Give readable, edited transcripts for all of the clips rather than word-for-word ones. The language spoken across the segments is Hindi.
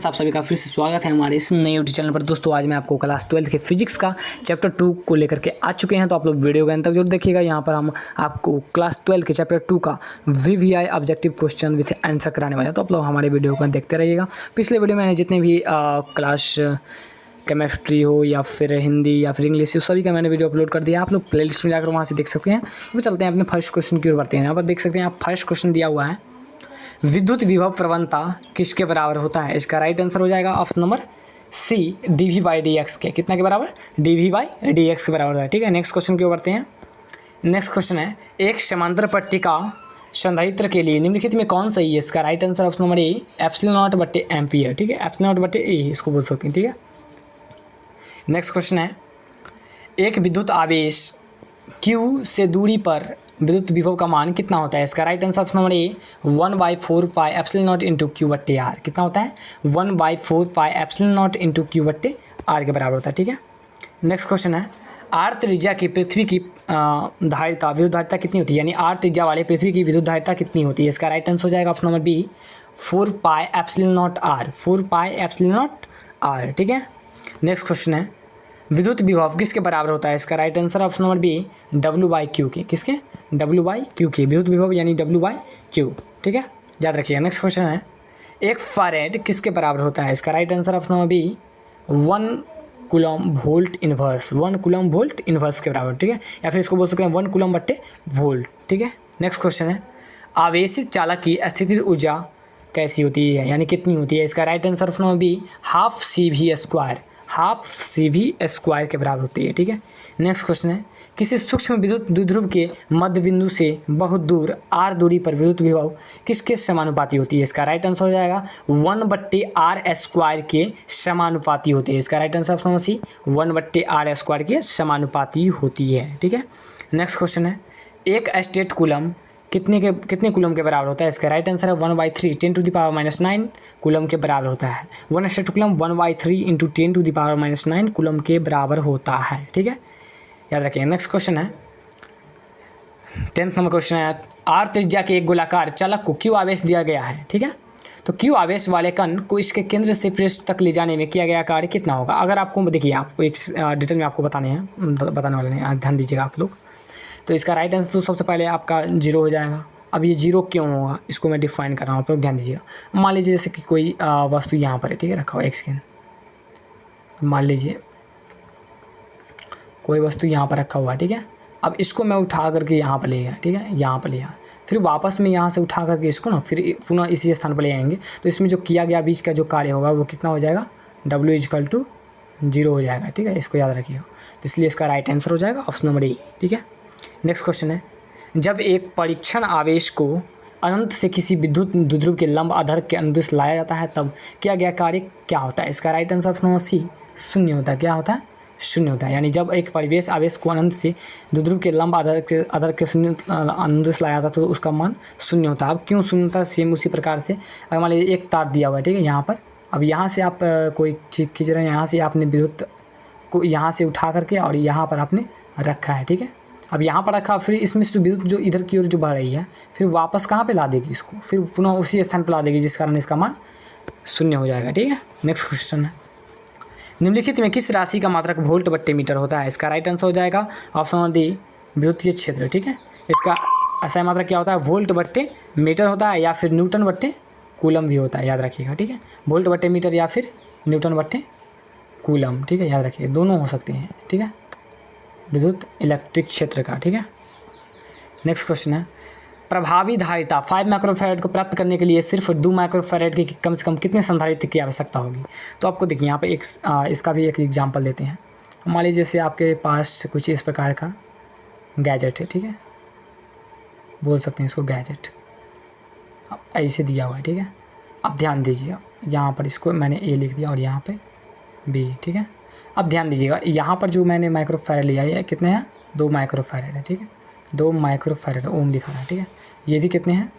आप सभी का फिर से स्वागत है हमारे इस नए यूट्यूब चैनल पर। दोस्तों आज मैं आपको क्लास 12 के फिजिक्स का चैप्टर 2 को लेकर के आ चुके हैं, तो आप लोग वीडियो के अंत तक जरूर देखिएगा। यहाँ पर हम आपको क्लास 12 के चैप्टर 2 का VVI objective question with answer कराने वाले हैं, तो आप लोग हमारे वीडियो को देखते रहिएगा। पिछले वीडियो में मैंने जितने भी क्लास केमिस्ट्री हो या फिर हिंदी या फिर इंग्लिश, सभी का मैंने वीडियो अपलोड कर दिया। आप लोग प्लेलिस्ट में जाकर वहाँ से देख सकते हैं। तो चलते हैं अपने फर्स्ट क्वेश्चन की ओर बढ़ते हैं। यहाँ पर देख सकते हैं आप फर्स्ट क्वेश्चन दिया हुआ है, विद्युत विभव प्रवणता किसके बराबर होता है। इसका राइट आंसर हो जाएगा ऑप्शन नंबर सी, dV/dx के। कितना के बराबर? dV/dx के बराबर है। ठीक है, नेक्स्ट क्वेश्चन की ओर बढ़ते हैं। नेक्स्ट क्वेश्चन है, एक समांतर पट्टिका संधारित्र के लिए निम्नलिखित में कौन सही है। इसका right answer option number A, ε0/एम्पियर। ठीक है, ε0/ए इसको बोल सकते हैं। ठीक है, नेक्स्ट क्वेश्चन है, एक विद्युत आवेश Q से दूरी पर विद्युत विभव का मान कितना होता है। इसका राइट आंसर ऑप्शन नंबर ए, 1/4 पाई एप्सिलॉन इंटू Q/R। कितना होता है? 1/4 पाई एप्सिलॉन इंटू Q/R के बराबर होता है। ठीक है, नेक्स्ट क्वेश्चन है, आर त्रिज्या की पृथ्वी की धारिता विद्युत धारिता कितनी होती है, यानी आर त्रिज्या वाले पृथ्वी की विद्युत धारिता कितनी होती है। इसका राइट आंसर हो जाएगा option number B, 4 pi epsilon R, 4 pi epsilon R। ठीक है, नेक्स्ट क्वेश्चन है, विद्युत विभव किसके बराबर होता है। इसका right answer option number B, W/Q के। किसके? W/Q के। विद्युत विभव यानी W/Q। ठीक है, याद रखिए। नेक्स्ट क्वेश्चन है, एक फैरेड किसके बराबर होता है। इसका right answer option number B, 1 coulomb volt inverse, 1 coulomb volt inverse के बराबर। ठीक है, या फिर इसको बोल सकते हैं 1 कूलम/वोल्ट। ठीक है, नेक्स्ट क्वेश्चन है, आवेशित चालक की स्थितिज ऊर्जा कैसी होती है, यानी कितनी होती है। इसका right answer option number B, half CV², half CV² के बराबर होती है। ठीक है, नेक्स्ट क्वेश्चन है, किसी सूक्ष्म विद्युत द्विध्रुव के मध्य बिंदु से बहुत दूर r दूरी पर विद्युत विभव किसके समानुपाती होती है। इसका राइट आंसर हो जाएगा 1/r² के समानुपाती होती है। इसका राइट आंसर ऑप्शन सी, 1/r² के समानुपाती होती है। ठीक है, नेक्स्ट क्वेश्चन है, एक स्टेट कूलम कितने कूलम के बराबर होता है। इसका राइट आंसर है 1/3 10⁻⁹ कूलम के बराबर होता है। 1 स्टेट कूलम 1/3 × 10⁻⁹ कूलम के बराबर होता है। ठीक है, याद रखिए। नेक्स्ट क्वेश्चन है, 10th नंबर क्वेश्चन है, आर त्रिज्या के एक गोलाकार चालक को Q आवेश दिया गया है। ठीक है, तो Q आवेश वाले कण को इसके केंद्र से पृष्ठ तक ले जाने में किया गया कार्य कितना होगा। अगर आपको देखिए, आपको एक डिटेल में आपको बताने वाले हैं, ध्यान दीजिएगा आप लोग। तो इसका राइट आंसर तो सबसे पहले आपका 0 हो जाएगा। अब ये 0 क्यों होगा, इसको मैं डिफाइन कर रहा हूँ, आप लोग ध्यान दीजिएगा। मान लीजिए जैसे कि कोई वस्तु यहाँ पर है, ठीक है, रखा हुआ एक सेकेंड। मान लीजिए कोई वस्तु यहाँ पर रखा हुआ है, ठीक है। अब इसको मैं उठा करके यहाँ पर ले गया, ठीक है, यहाँ पर ले आया, फिर वापस में यहाँ से उठा करके इसको ना फिर पुनः इसी स्थान पर ले आएंगे, तो इसमें जो किया गया बीच का जो कार्य होगा वो कितना हो जाएगा, W=0 हो जाएगा। ठीक है, इसको याद रखिएगा। तो इसलिए इसका राइट आंसर हो जाएगा ऑप्शन नंबर ए। ठीक है, नेक्स्ट क्वेश्चन है, जब एक परीक्षण आवेश को अनंत से किसी विद्युत द्विध्रुव के लंब आधार के अनुदिश लाया जाता है तब किया गया कार्य क्या होता है। इसका right answer option number C, 0 होता है। क्या होता है? 0 होता है। यानी जब एक परिवेश आवेश को अनंत से द्विध्रुव के लंब आधार के शून्य अनुदिश लाया जाता है तो उसका मान 0 होता है। अब क्यों 0 होता है? सेम उसी प्रकार से अगर मान लीजिए एक तार दिया हुआ है, ठीक है, यहाँ पर, अब यहाँ से आप कोई चीज़ खींच रहे हैं, यहाँ से आपने विद्युत को यहाँ से उठा करके और यहाँ पर आपने रखा है, ठीक है। अब यहाँ पर रखा, फिर इसमें से विद्युत जो इधर की ओर जो बढ़ रही है फिर वापस कहाँ पे ला देगी, इसको फिर पुनः उसी स्थान पर ला देगी, जिस कारण इसका मान 0 हो जाएगा। ठीक है, नेक्स्ट क्वेश्चन है, निम्नलिखित में किस राशि का मात्रक वोल्ट/मीटर होता है। इसका राइट आंसर हो जाएगा ऑप्शन नंबर डी, विद्युतीय क्षेत्र। ठीक है, इसका ऐसा मात्रक क्या होता है, वोल्ट/मीटर होता है या फिर न्यूटन/कूलम भी होता है, याद रखिएगा। ठीक है, वोल्ट/मीटर या फिर न्यूटन/कूलम। ठीक है, याद रखिए, दोनों हो सकते हैं। ठीक है, विद्युत इलेक्ट्रिक क्षेत्र का। ठीक है, नेक्स्ट क्वेश्चन है, प्रभावी धारिता 5 माइक्रोफैराड को प्राप्त करने के लिए सिर्फ 2 माइक्रोफैराड की कम से कम कितने संधारित्र की आवश्यकता होगी। तो आपको देखिए यहाँ पे एक इसका भी एक एग्जांपल देते हैं। मान लीजिए जैसे आपके पास कुछ इस प्रकार का गैजेट है, ठीक है, बोल सकते हैं इसको गैजेट, अब ऐसे दिया हुआ है। ठीक है, अब ध्यान दीजिएगा, यहाँ पर इसको मैंने ए लिख दिया और यहाँ पर बी। ठीक है, अब ध्यान दीजिएगा, यहाँ पर जो मैंने माइक्रोफैराड लिया है कितने हैं, 2 माइक्रोफैराड है। ठीक है, 2 माइक्रोफैराड ओम लिखा है। ठीक है, ये भी कितने हैं,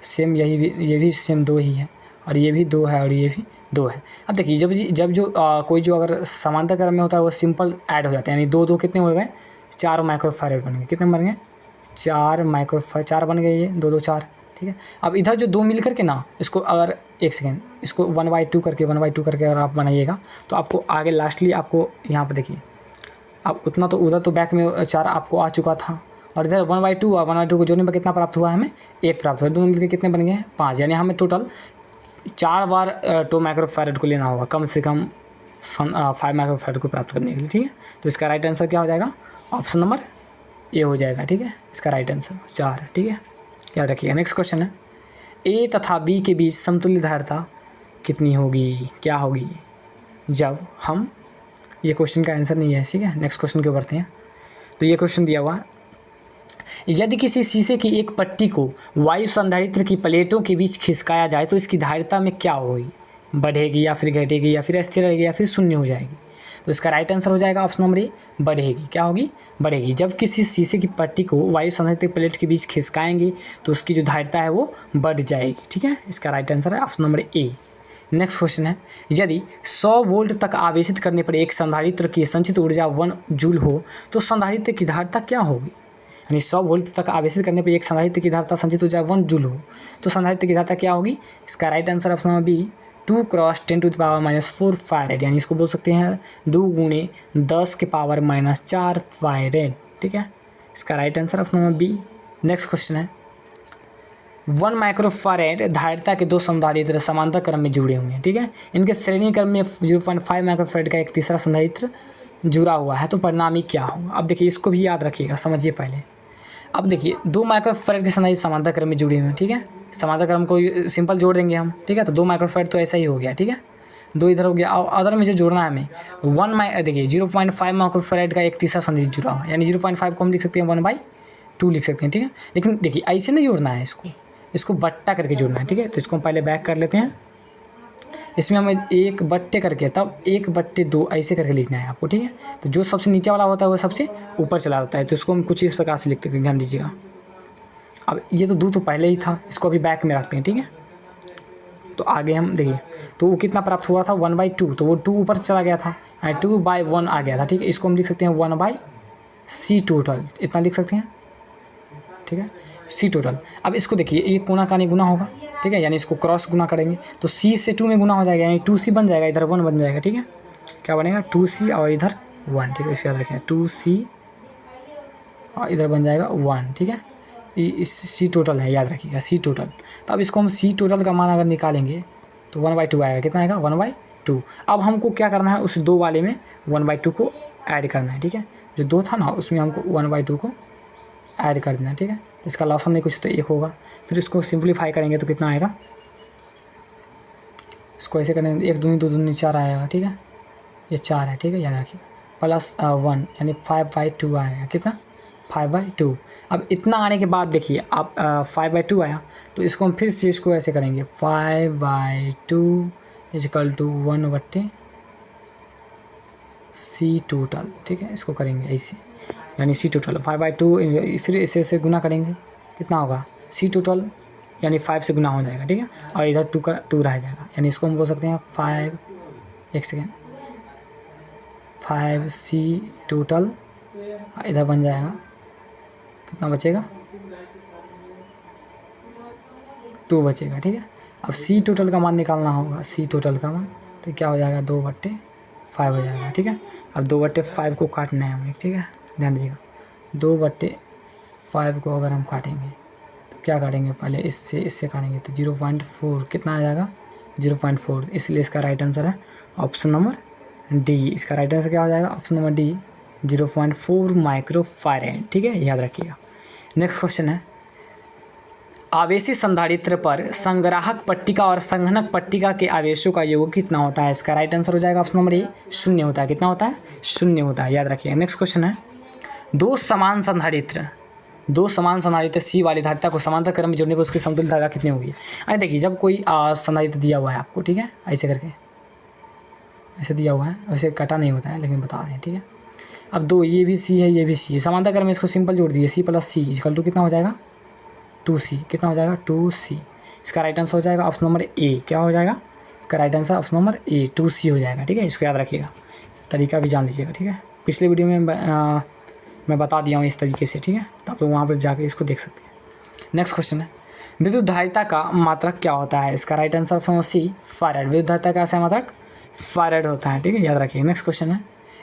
सेम, ये भी सेम 2 ही है, और ये भी 2 है और ये भी 2 है। अब देखिए जब जो कोई जो अगर समांतर क्रम में होता है वो सिंपल ऐड हो जाता है, यानी 2 कितने हो गए, 4 माइक्रोफैराड बन गए। कितने बन गए, 4 बन गए, ये 2 4 ठीक है। अब इधर जो 2 मिल करके ना, इसको अगर एक सेकेंड, इसको 1/2 करके अगर आप बनाइएगा तो आपको आगे लास्टली आपको यहाँ पर देखिए, अब उतना तो उधर तो बैक में 4 आपको आ चुका था, और इधर 1/2 और 1/2 को जोड़ने पर कितना प्राप्त हुआ, हमें 1 प्राप्त हुआ। दोनों मिलकर कितने बन गए हैं, 5। यानी हमें टोटल 4 बार 2 माइक्रोफैरड को लेना होगा, कम से कम 5 माइक्रोफैरड को प्राप्त करने के लिए, ठीक है। तो इसका राइट आंसर क्या हो जाएगा, ऑप्शन नंबर ए हो जाएगा, ठीक है। इसका राइट आंसर 4, ठीक है, याद रखिएगा। नेक्स्ट क्वेश्चन है, ए तथा बी के बीच समतुल्य धारिता कितनी होगी, क्या होगी जब हम, ये क्वेश्चन का आंसर नहीं है, ठीक है। नेक्स्ट क्वेश्चन के बढ़ते हैं। तो ये क्वेश्चन दिया हुआ है, यदि किसी शीशे की एक पट्टी को वायु संधारित्र की प्लेटों के बीच खिसकाया जाए तो इसकी धारिता में क्या होगी, बढ़ेगी या फिर घटेगी या फिर स्थिर रहेगी या फिर शून्य हो जाएगी। तो इसका राइट आंसर हो जाएगा ऑप्शन नंबर ए, बढ़ेगी। क्या होगी, बढ़ेगी। जब किसी शीशे की पट्टी को वायु संधारित्र प्लेट के बीच खिसकाएंगे तो उसकी जो धारिता है वो बढ़ जाएगी, ठीक है। इसका राइट आंसर है ऑप्शन नंबर ए। नेक्स्ट क्वेश्चन है, यदि 100 वोल्ट तक आवेशित करने पर एक संधारित्र की संचित ऊर्जा 1 जूल हो तो संधारित्र की धारिता क्या होगी। यानी 100 वोल्ट तक आवेशित करने पर एक संधारित्र की धारिता संचित ऊर्जा 1 जूल हो तो संधारित्र की धारिता क्या होगी। इसका right answer option number B, 2 × 10⁻⁻4 farad, यानी इसको बोल सकते हैं 2 × 10⁻⁻4 फैरेड, ठीक है। इसका right answer option number B. Next question है, 1 माइक्रोफैरेड धारिता के 2 संधारित्र समांतर क्रम में जुड़े हुए हैं, ठीक है। इनके श्रेणी क्रम में 0.5 माइक्रोफैरेड का एक तीसरा संधारित्र जुड़ा हुआ है, तो परिणामी क्या होगा। अब देखिए, इसको भी याद रखिएगा, समझिए पहले। अब देखिए, 2 माइक्रोफैरेड के संधारित्र समांतर क्रम में जुड़े हुए हैं, ठीक है। समांतर क्रम को सिंपल जोड़ देंगे हम, ठीक है। तो 2 माइक्रोफैरेड तो ऐसा ही हो गया, ठीक है। 2 इधर हो गया, और अदर में जो जोड़ना है हमें देखिए 0.5 माइक्रोफैरेड का एक तीसरा संधारित्र जुड़ा हुआ है, यानी 0.5 को हम लिख सकते हैं 1/2 लिख सकते हैं, ठीक है। लेकिन देखिए, ऐसे नहीं जोड़ना है, इसको बट्टा करके जोड़ना है, ठीक है। तो इसको हम पहले बैक कर लेते हैं, इसमें हमें 1 बट्टे करके, तब 1/2 ऐसे करके लिखना है आपको, ठीक है। तो जो सबसे नीचे वाला होता है वो सबसे ऊपर चला जाता है, तो इसको हम कुछ इस प्रकार से लिखते हैं, ध्यान दीजिएगा। अब ये तो 2 तो पहले ही था, इसको अभी बैक में रखते हैं, ठीक है। तो आगे हम देखिए, तो वो कितना प्राप्त हुआ था 1/2, तो वो 2 ऊपर चला गया था, 2/1 आ गया था, ठीक है। इसको हम लिख सकते हैं 1/c टोटल, इतना लिख सकते हैं, ठीक है, c टोटल। अब इसको देखिए, ये कोना कानी गुना होगा, ठीक है, यानी इसको क्रॉस गुना करेंगे तो c से 2 में गुना हो जाएगा, यानी 2c बन जाएगा, इधर 1 बन जाएगा, ठीक है। क्या बनेगा, 2c और इधर 1, ठीक है। इसके याद रखें, 2c और इधर बन जाएगा 1, ठीक है। इस c टोटल है, याद रखिएगा, c टोटल। तो अब इसको हम c टोटल का मान अगर निकालेंगे तो 1/2 आएगा, कितना आएगा 1/2। अब हमको क्या करना है, उस 2 वाले में 1/2 को ऐड करना है, ठीक है। जो 2 था ना, उसमें हमको 1/2 को ऐड कर देना है, ठीक है। इसका लॉसन नहीं कुछ तो 1 होगा, फिर इसको सिंप्लीफाई करेंगे तो कितना आएगा, इसको ऐसे करेंगे 1 दूनी 2 दूनी 4 आएगा, ठीक है। ये 4 है, ठीक है, याद रखिए, प्लस 1 यानी 5/2 आएगा, कितना 5/2। अब इतना आने के बाद देखिए, आप 5/2 आया तो इसको हम फिर से इसको ऐसे करेंगे 5/2 = 1/c टोटल, ठीक है। इसको करेंगे ऐसे, यानी c टोटल 5/2, फिर इसे ऐसे गुना करेंगे, कितना होगा c टोटल, यानी 5 से गुना हो जाएगा, ठीक है। और इधर 2 का 2 रह जाएगा, यानी इसको हम बोल सकते हैं 5c टोटल, इधर बन जाएगा, कितना बचेगा 2 बचेगा, ठीक है। अब c टोटल का मान निकालना होगा, c टोटल का मान, तो क्या हो जाएगा 2/5 हो जाएगा, ठीक है। अब 2/5 को काटना है हमें, ठीक है, ध्यान दीजिएगा। 2/5 को अगर हम काटेंगे तो क्या काटेंगे, पहले इससे काटेंगे तो 0.4, कितना आ जाएगा 0.4, इसलिए इसका राइट आंसर है ऑप्शन नंबर डी। इसका राइट आंसर क्या हो जाएगा, ऑप्शन नंबर डी, 0.4 माइक्रोफैरेड, ठीक है, याद रखिएगा। नेक्स्ट क्वेश्चन है, आवेशी संधारित्र पर संग्राहक पट्टिका और संघनक पट्टिका के आवेशों का योग कितना होता है। इसका राइट आंसर हो जाएगा ऑप्शन नंबर ए, 0 होता है। कितना होता है, 0 होता है, याद रखिएगा। नेक्स्ट क्वेश्चन है, 2 समान संधारित्र C वाली धारिता को समांतर क्रम में जोड़ने पर उसकी समतुल्य धारिता कितनी होगी। अरे देखिए, जब कोई संधारित्र दिया हुआ है आपको, ठीक है, ऐसे करके ऐसे दिया हुआ है, वैसे कटा नहीं होता है लेकिन बता रहे हैं, ठीक है। अब 2, ये भी C है, ये भी C है, समांतर क्रम में इसको सिंपल जोड़ दिए, C + C = कितना हो जाएगा 2C, कितना हो जाएगा 2C। इसका राइट आंसर हो जाएगा ऑप्शन नंबर ए, क्या हो जाएगा, इसका राइट आंसर ऑप्शन नंबर ए 2C हो जाएगा, ठीक है। इसको याद रखिएगा, तरीका भी जान लीजिएगा, ठीक है। पिछले वीडियो में मैं बता दिया हूँ इस तरीके से, ठीक है, तो आप लोग वहाँ पर जाके इसको देख सकते हैं। नेक्स्ट क्वेश्चन है, विद्युत धारिता का मात्रक क्या होता है? इसका right answer option C farad. विद्युत धारिता का ऐसा मात्रक फैराड होता है, ठीक है, याद रखिए। नेक्स्ट क्वेश्चन है,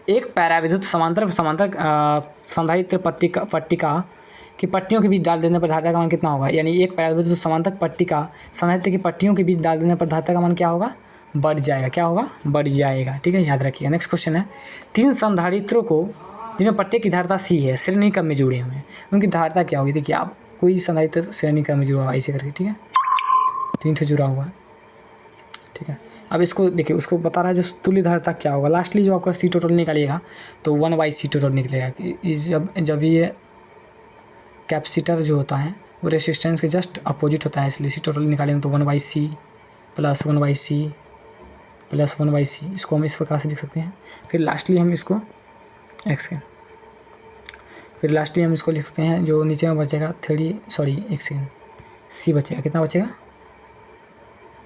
एक पैराविद्युत समांतर संधारित्र पट्टिका की पट्टियों के बीच डाल देने पर धारिता का मान कितना होगा? यानी एक पैराविद्युत समांतर पट्टिका संधारित्र की पट्टियों के बीच डाल देने पर धारिता का मान क्या होगा? बढ़ जाएगा। क्या होगा? बढ़ जाएगा, ठीक है, याद रखिए। नेक्स्ट क्वेश्चन है, तीन संधारित्रों को जिनमें प्रत्येक की धारिता सी है श्रेणी क्रम में जुड़े हुए हैं, उनकी धारिता क्या होगी? देखिए आप, कोई संधारित्र श्रेणी क्रम में जुड़ा हुआ है ऐसे करके, ठीक है, 3 से जुड़ा हुआ है, ठीक है। अब इसको देखिए, उसको बता रहा है जो तुल्य धारिता क्या होगा। लास्टली जो आपका सी टोटल निकालिएगा तो 1/c टोटल निकलेगा कि जब ये कैपेसिटर जो होता है वो रेसिस्टेंस के जस्ट अपोजिट होता है, इसलिए सी टोटल निकालेंगे तो 1/c plus 1/c plus 1/c, इसको हम इस प्रकार से लिख सकते हैं। फिर लास्टली हम इसको लिख सकते हैं, जो नीचे में बचेगा सी बचेगा, कितना बचेगा?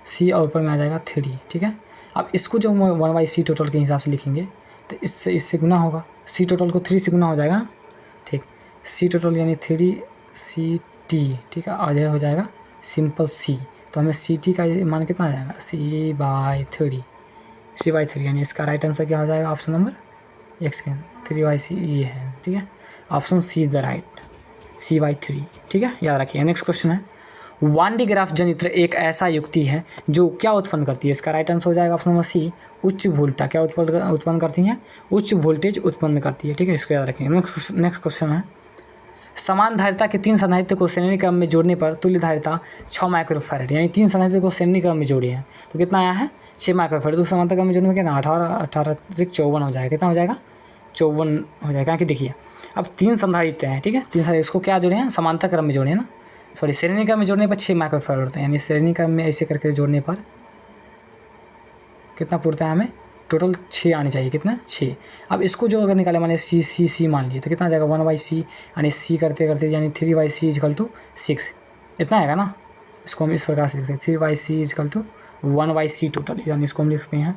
सी और ऊपर में आ जाएगा 3, ठीक है। अब इसको जो 1/c टोटल के हिसाब से लिखेंगे तो इससे गुना होगा, सी टोटल को 3 से गुना हो जाएगा ना, ठीक। सी टोटल यानी 3ct, ठीक है, और यह हो जाएगा सिंपल सी, तो हमें ct का मान कितना आ जाएगा? c/3 यानी इसका राइट आंसर क्या हो जाएगा? ऑप्शन नंबर 3/c ये है, ठीक है, option C is the right, c/3, ठीक है, याद रखिए। नेक्स्ट क्वेश्चन है, वान डी ग्राफ जनित्र एक ऐसा युक्ति है जो क्या उत्पन्न करती है? इसका राइट आंसर हो जाएगा ऑप्शन नंबर सी उच्च वोल्टा। क्या उत्पन्न करती हैं? उच्च वोल्टेज उत्पन्न करती है, ठीक है, इसको याद रखेंगे। नेक्स्ट क्वेश्चन है, समान धारिता के 3 संधारित्र को श्रेणी क्रम में जोड़ने पर तुल्य धारिता 6 माइक्रोफैरड, यानी 3 संधारित्र को श्रेणी क्रम में जोड़े हैं तो कितना आया है? 6 माइक्रोफैरड। तो समांतर क्रम में जोड़ने में कितना? 18 54 हो जाएगा। कितना हो जाएगा? 54 हो जाएगा। कि देखिए अब 3 संधारित्र हैं, ठीक है, 3 संधारित्र, इसको क्या जोड़े हैं? समांतर क्रम में जोड़े हैं ना, सॉरी, श्रेणी क्रम में जोड़ने पर 6 माइक्रोफैरड होते हैं, यानी श्रेणी क्रम में ऐसे करके जोड़ने पर कितना पूरता है? हमें टोटल 6 आनी चाहिए। कितना? 6। अब इसको जो अगर निकाले मान ली सी मान लिए तो कितना आ जाएगा? 1/c, यानी सी करते करते यानी 3/c = 6, इतना आएगा ना। इसको हम इस प्रकार से लिखते हैं, 3/c = 1/c टोटल, यानी इसको हम लिखते हैं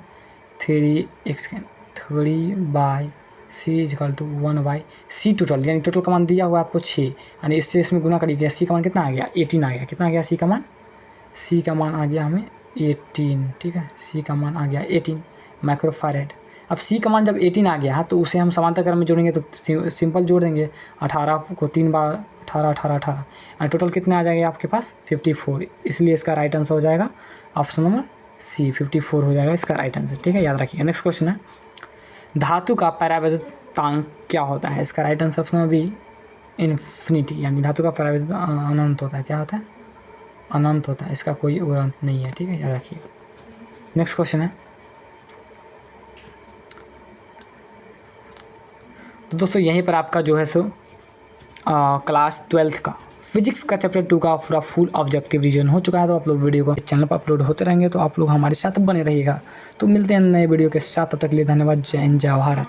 3/c = 1/c टोटल, यानी टोटल का मान दिया हुआ आपको 6, यानी इससे इसमें गुना करिए, सी का मान कितना आ गया? 18 आ गया। कितना आ गया? सी का मान आ गया हमें 18, ठीक है, सी का मान आ गया 18 माइक्रोफैरड। अब सी का मान जब 18 आ गया है तो उसे हम समांतर क्रम में जोड़ेंगे तो सिंपल जोड़ देंगे, 18 को 3 बार 18 यानी टोटल कितने आ जाएंगे आपके पास? 54, इसलिए इसका राइट आंसर हो जाएगा ऑप्शन नंबर सी, 54 हो जाएगा इसका राइट आंसर, ठीक है, याद रखिए। नेक्स्ट क्वेश्चन है, धातु का परावैद्युतांक क्या होता है? इसका right answer option B infinity, यानी धातु का परावैद्युत अनंत होता है। क्या होता है? अनंत होता है, इसका कोई और अंत नहीं है, ठीक है, याद रखिए। नेक्स्ट क्वेश्चन है, तो दोस्तों यहीं पर आपका जो है सो क्लास 12th का फिजिक्स का चैप्टर 2 का पूरा फुल ऑब्जेक्टिव रिवीजन हो चुका है। तो आप लोग वीडियो को चैनल पर अपलोड होते रहेंगे, तो आप लोग हमारे साथ बने रहिएगा। तो मिलते हैं नए वीडियो के साथ, तब तक के लिए धन्यवाद। जय हिंद, जय भारत।